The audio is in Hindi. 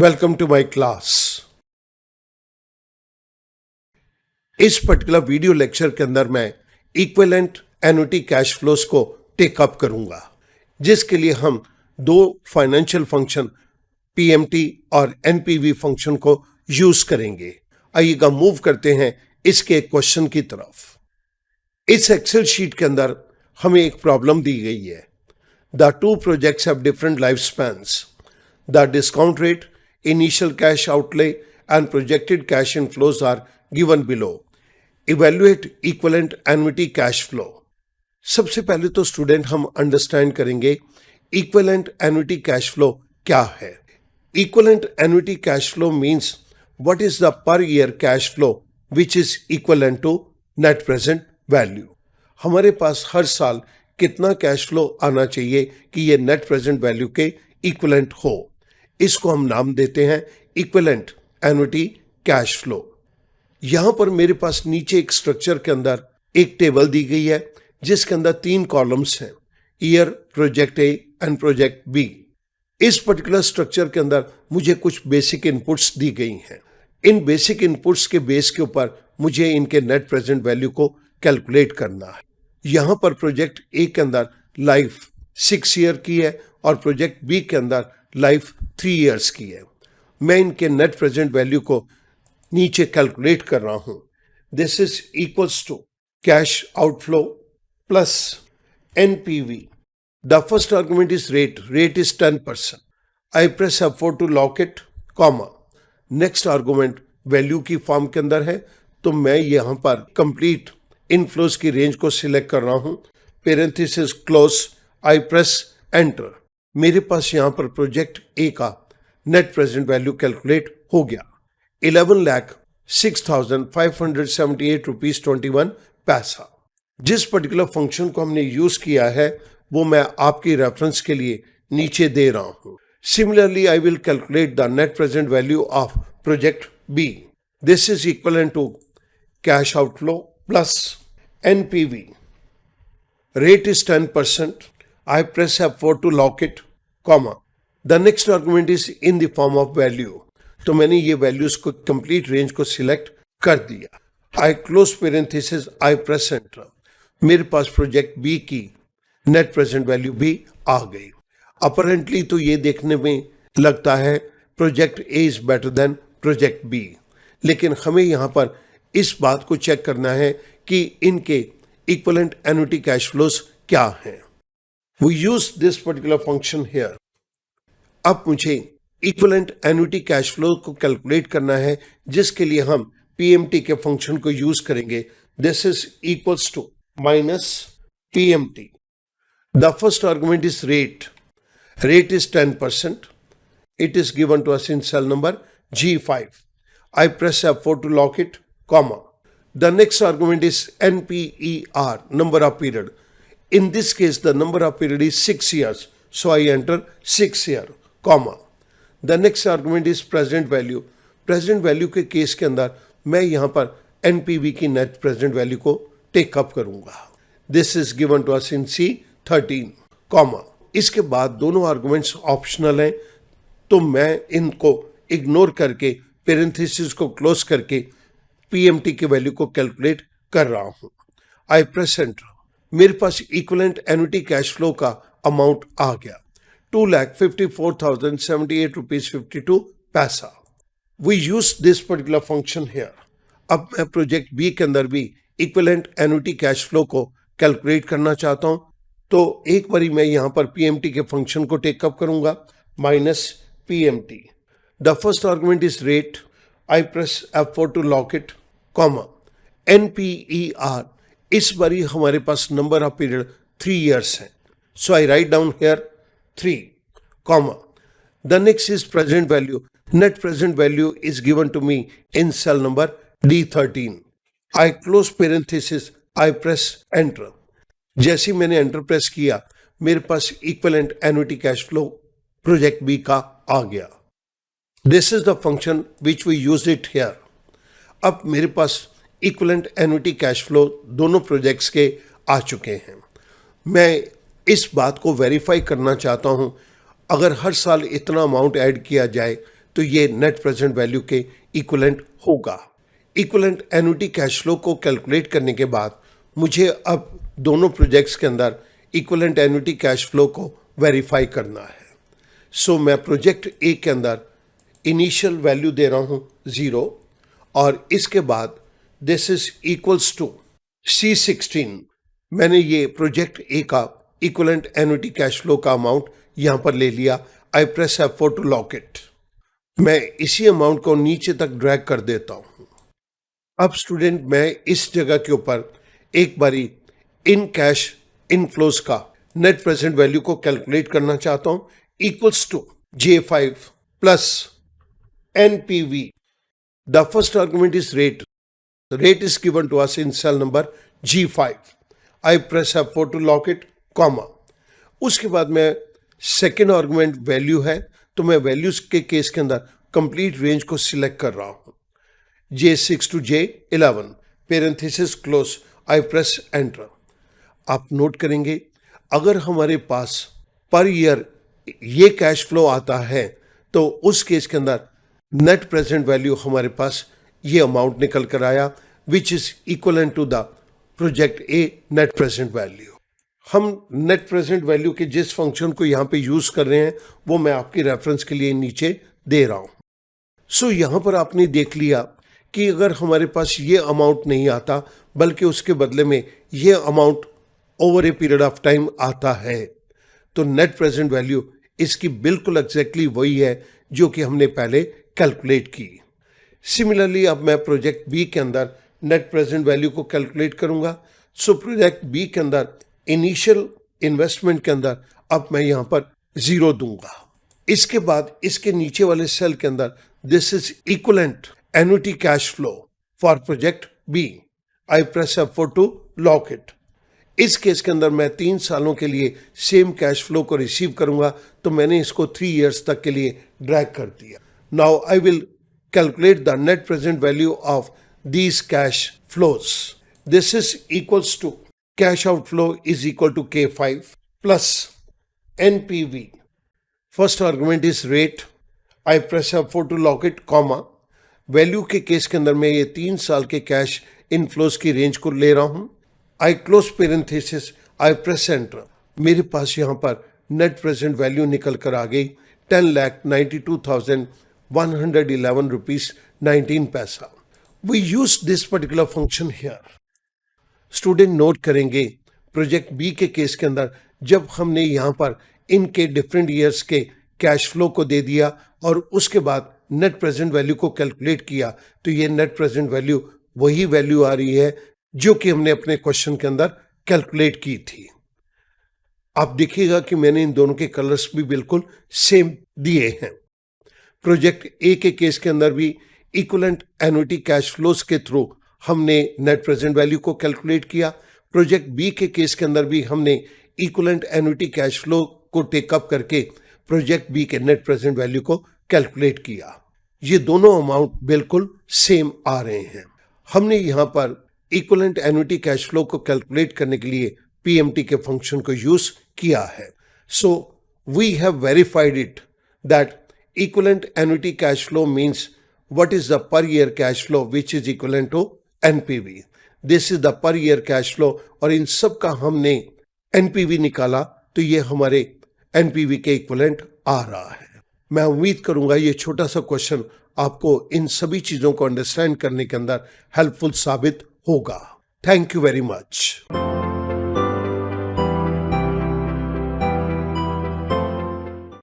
Welcome to my class. इस पर्टिकुलर वीडियो लेक्चर के अंदर मैं इक्विवेलेंट एन्युटी कैश फ्लोस को टेकअप करूंगा, जिसके लिए हम दो फाइनेंशियल फंक्शन पीएमटी और एनपीवी फंक्शन को यूज करेंगे। आइएगा मूव करते हैं इसके क्वेश्चन की तरफ। इस एक्सेल शीट के अंदर हमें एक प्रॉब्लम दी गई है। The two projects have different life spans. The discount rate, initial cash outlay and projected cash inflows are given below. Evaluate equivalent annuity cash flow. सबसे पहले तो स्टूडेंट हम अंडरस्टैंड करेंगे इक्विवेलेंट एन्युटी कैश फ्लो क्या है। Equivalent annuity cash flow means what is the per year cash flow which is equivalent to net present value. हमारे पास हर साल कितना कैश फ्लो आना चाहिए कि ये नेट प्रेजेंट वैल्यू के इक्विवेलेंट हो। इसको हम नाम देते हैं इक्विवेलेंट एन्युटी कैश फ्लो। यहां पर मेरे पास नीचे एक स्ट्रक्चर के अंदर एक टेबल दी गई है जिसके अंदर 3 कॉलम्स हैं, year, project A and project B. इस पर्टिकुलर स्ट्रक्चर के अंदर मुझे कुछ बेसिक इनपुट्स दी गई हैं। इन बेसिक इनपुट्स के बेस के ऊपर मुझे इनके नेट प्रेजेंट वैल्यू को कैलकुलेट करना है। यहां पर प्रोजेक्ट ए के अंदर लाइफ 6 ईयर की है और प्रोजेक्ट बी के अंदर लाइफ 3 ईयर्स की है। मैं इनके नेट प्रेजेंट वैल्यू को नीचे कैलकुलेट कर रहा हूं। This is equals to cash outflow plus NPV. The first argument is rate is 10%। I press F4 to lock it, comma. Next argument value की फॉर्म के अंदर है, तो मैं यहां पर कंप्लीट इनफ्लोज की रेंज को सिलेक्ट कर रहा हूं। Parenthesis close, I press enter. मेरे पास यहां पर प्रोजेक्ट ए का नेट प्रेजेंट वैल्यू कैलकुलेट हो गया, 11,06,578 रुपीज 21 पैसा। जिस पर्टिकुलर फंक्शन को हमने यूज किया है वो मैं आपकी रेफरेंस के लिए नीचे दे रहा हूं। Similarly I will calculate the net present value of project B. This is equivalent to cash outflow plus NPV. Rate is 10%. I press F4 to lock it, comma. The next argument is in the form of value. तो मैंने ये वैल्यूज को कंप्लीट रेंज को सिलेक्ट कर दिया। I close parenthesis, I press enter. मेरे पास प्रोजेक्ट बी की नेट प्रेजेंट वैल्यू भी आ गई। अपरेंटली तो ये देखने में लगता है project A is better than project B, लेकिन हमें यहाँ पर इस बात को चेक करना है कि इनके इक्विवेलेंट एन्युटी कैश फ्लोज क्या हैं। We use this particular function here. अब मुझे इक्विवेलेंट एन्युटी कैश फ्लो को कैलकुलेट करना है, जिसके लिए हम पीएमटी के फंक्शन को यूज करेंगे। This is equals to minus PMT. The first argument is rate is 10%. It is given to us in cell number G5. I press F4 to lock it, comma. The next argument is NPER, number of period. In this case, the number of period is 6 years. So I enter 6 year, comma. The next argument is present value. Present value के केस के अंदर मैं यहाँ पर NPV की नेट प्रेजेंट वैल्यू को टेकअप करूंगा। This is given to us in C13, comma. इसके बाद दोनों आर्गुमेंट्स ऑप्शनल हैं, तो मैं इनको इग्नोर करके पेरेंथेसिस को क्लोज करके पीएमटी की वैल्यू को कैलकुलेट कर रहा हूं। I press enter. मेरे पास इक्विवेलेंट एन्युटी कैश फ्लो का अमाउंट आ गया, 2,54,078 रुपीज 52 पैसा। We use this particular function here. अब मैं प्रोजेक्ट बी के अंदर भी इक्विवेलेंट एन्युटी कैश फ्लो को कैलकुलेट करना चाहता हूं, तो एक बारी मैं यहां पर पीएमटी के फंक्शन को टेकअप करूंगा, minus PMT. The first argument is rate. I press F4 to lock it, comma. NPER, इस बारी हमारे पास नंबर ऑफ पीरियड 3 years है, so I write down here 3, comma. The next is present value. Net present value is given to me in cell number D13. I close parenthesis, I press enter. जैसे ही मैंने एंटर प्रेस किया, मेरे पास equivalent annuity cash flow project B का आ गया। This is the function which we use it here. अब मेरे पास इक्विवेलेंट एन्युटी कैश फ्लो दोनों प्रोजेक्ट्स के आ चुके हैं। मैं इस बात को वेरीफाई करना चाहता हूं, अगर हर साल इतना अमाउंट ऐड किया जाए तो ये नेट प्रेजेंट वैल्यू के इक्विवेलेंट होगा। इक्विवेलेंट एन्युटी कैश फ्लो को कैलकुलेट करने के बाद मुझे अब दोनों प्रोजेक्ट्स के अंदर इक्विवेलेंट एन्युटी कैश फ्लो को वेरीफाई करना है। सो मैं प्रोजेक्ट ए के अंदर इनिशियल वैल्यू दे रहा हूं 0 और इसके बाद this is equals to C16। मैंने ये प्रोजेक्ट ए का इक्विवेलेंट एन्युटी कैश फ्लो का अमाउंट यहां पर ले लिया। I press F4 to lock it. मैं इसी अमाउंट को नीचे तक ड्रैग कर देता हूं। अब स्टूडेंट मैं इस जगह के ऊपर एक बारी इन कैश इनफ्लोज का नेट प्रेजेंट वैल्यू को कैलकुलेट करना चाहता हूं। Equals to J5 plus NPV। The first argument is rate. Rate is given to us in cell number G5. I press F4 to lock it, comma. उसके बाद में सेकेंड आर्गुमेंट वैल्यू है, तो मैं वैल्यूज के केस के अंदर कंप्लीट रेंज को सिलेक्ट कर रहा हूं। J6 to J11 parenthesis close. I press enter. आप नोट करेंगे अगर हमारे पास पर ईयर ये कैश फ्लो आता है तो उस केस के अंदर नेट प्रेजेंट वैल्यू हमारे पास ये अमाउंट निकल कर आया which is equivalent to the project A net present value. हम नेट प्रेजेंट वैल्यू के जिस फंक्शन को यहाँ पे यूज कर रहे हैं वो मैं आपकी रेफरेंस के लिए नीचे दे रहा हूं। सो यहाँ पर आपने देख लिया कि अगर हमारे पास ये अमाउंट नहीं आता बल्कि उसके बदले में ये amount over a period of time आता है तो नेट प्रेजेंट वैल्यू इसकी बिल्कुल एग्जैक्टली वही है जो कि हमने पहले कैलकुलेट की। सिमिलरली अब मैं प्रोजेक्ट बी के अंदर नेट प्रेजेंट वैल्यू को कैलकुलेट करूंगा। सो प्रोजेक्ट बी के अंदर इनिशियल इन्वेस्टमेंट के अंदर अब मैं यहां पर 0 दूंगा। इसके बाद इसके नीचे वाले सेल के अंदर this is equivalent annuity cash flow for project B. I press F4 to lock it. इस केस के अंदर मैं 3 सालों के लिए सेम कैश फ्लो को रिसीव करूंगा तो मैंने इसको 3 इयर्स तक के लिए ड्रैग कर दिया। Now I will calculate the net present value of these cash flows. This is equals to cash outflow is equal to K5 plus NPV. First argument is rate. I press F4 to lock it, comma. Value के केस के अंदर मैं ये 3 साल के कैश इनफ्लोज की रेंज को ले रहा हूं। आई close parenthesis. I press enter. मेरे पास यहां पर नेट प्रेजेंट वैल्यू निकल कर आ गई 10,92,111 rupees 19 पैसा। We use this particular function here. Student note करेंगे प्रोजेक्ट बी के केस के अंदर जब हमने यहाँ पर इनके डिफरेंट ईयर्स के कैश फ्लो को दे दिया और उसके बाद नेट प्रेजेंट वैल्यू को कैलकुलेट किया तो ये नेट प्रेजेंट वैल्यू वही वैल्यू आ रही है जो कि हमने अपने क्वेश्चन के अंदर कैलकुलेट की थी। आप देखिएगा कि मैंने इन दोनों के कलर्स भी बिल्कुल सेम दिए हैं। प्रोजेक्ट ए के केस के अंदर भी इक्विवेलेंट एन्युटी कैश फ्लोज के थ्रू हमने नेट प्रेजेंट वैल्यू को कैलकुलेट किया। प्रोजेक्ट बी के केस के अंदर भी हमने इक्विवेलेंट एन्युटी कैश फ्लो को टेकअप करके प्रोजेक्ट बी के नेट प्रेजेंट वैल्यू को कैलकुलेट किया। ये दोनों अमाउंट बिल्कुल सेम आ रहे हैं। हमने यहाँ पर इक्विवेलेंट एन्युटी कैश फ्लो को कैलकुलेट करने के लिए पीएमटी के फंक्शन को यूज किया है। So we have verified it that equivalent annuity cash flow means what is the per year cash flow which is equivalent to NPV. This is the per year cash flow और इन सब का हमने NPV निकाला तो ये हमारे NPV के इक्विवेलेंट आ रहा है। मैं उम्मीद करूंगा ये छोटा सा क्वेश्चन आपको इन सभी चीजों को अंडरस्टैंड करने के अंदर हेल्पफुल साबित होगा। Thank you very much.